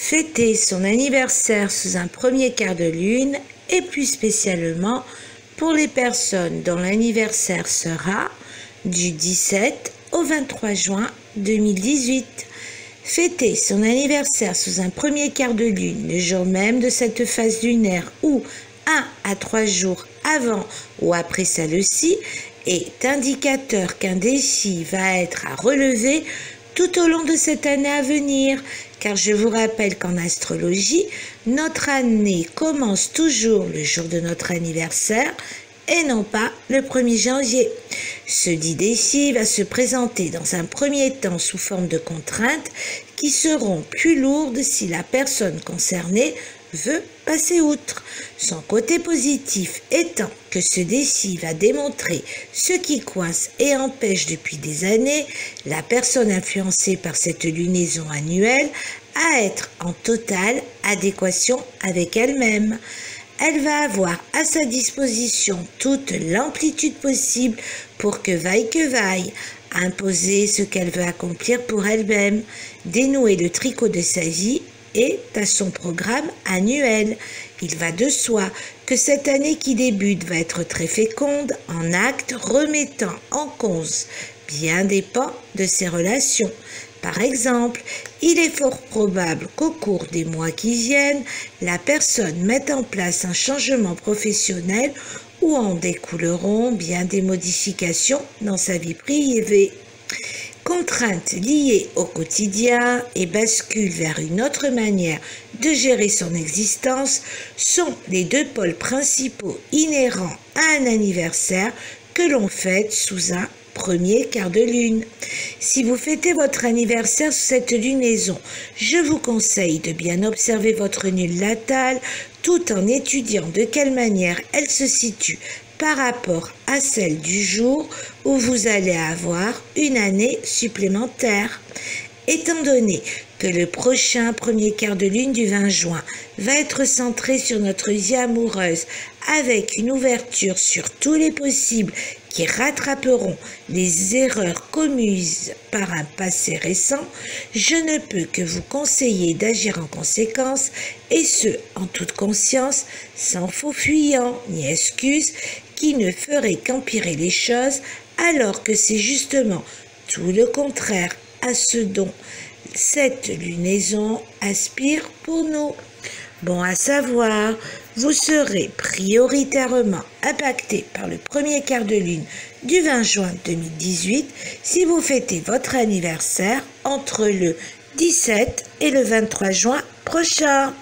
Fêter son anniversaire sous un premier quart de lune et plus spécialement pour les personnes dont l'anniversaire sera du 17 au 23 juin 2018. Fêter son anniversaire sous un premier quart de lune le jour même de cette phase lunaire ou 1 à 3 jours avant ou après celle-ci est indicateur qu'un défi va être à relever tout au long de cette année à venir, car je vous rappelle qu'en astrologie, notre année commence toujours le jour de notre anniversaire et non pas le 1er janvier. Ce dit défi va se présenter dans un premier temps sous forme de contraintes qui seront plus lourdes si la personne concernée veut passer outre. Son côté positif étant que ce défi va démontrer ce qui coince et empêche depuis des années la personne influencée par cette lunaison annuelle à être en totale adéquation avec elle-même. Elle va avoir à sa disposition toute l'amplitude possible pour que vaille, imposer ce qu'elle veut accomplir pour elle-même, dénouer le tricot de sa vie et à son programme annuel. Il va de soi que cette année qui débute va être très féconde en actes remettant en cause bien des pans de ses relations. Par exemple, il est fort probable qu'au cours des mois qui viennent, la personne mette en place un changement professionnel où en découleront bien des modifications dans sa vie privée. Contraintes liées au quotidien et bascule vers une autre manière de gérer son existence sont les deux pôles principaux inhérents à un anniversaire que l'on fête sous un premier quart de lune. Si vous fêtez votre anniversaire sous cette lunaison, je vous conseille de bien observer votre lune natale tout en étudiant de quelle manière elle se situe par rapport à celle du jour où vous allez avoir une année supplémentaire. Étant donné que le prochain premier quart de lune du 20 juin va être centré sur notre vie amoureuse avec une ouverture sur tous les possibles qui rattraperont les erreurs commises par un passé récent, je ne peux que vous conseiller d'agir en conséquence et ce, en toute conscience, sans faux fuyant ni excuses qui ne ferait qu'empirer les choses alors que c'est justement tout le contraire à ce dont cette lunaison aspire pour nous. Bon à savoir, vous serez prioritairement impacté par le premier quart de lune du 20 juin 2018 si vous fêtez votre anniversaire entre le 17 et le 23 juin prochain.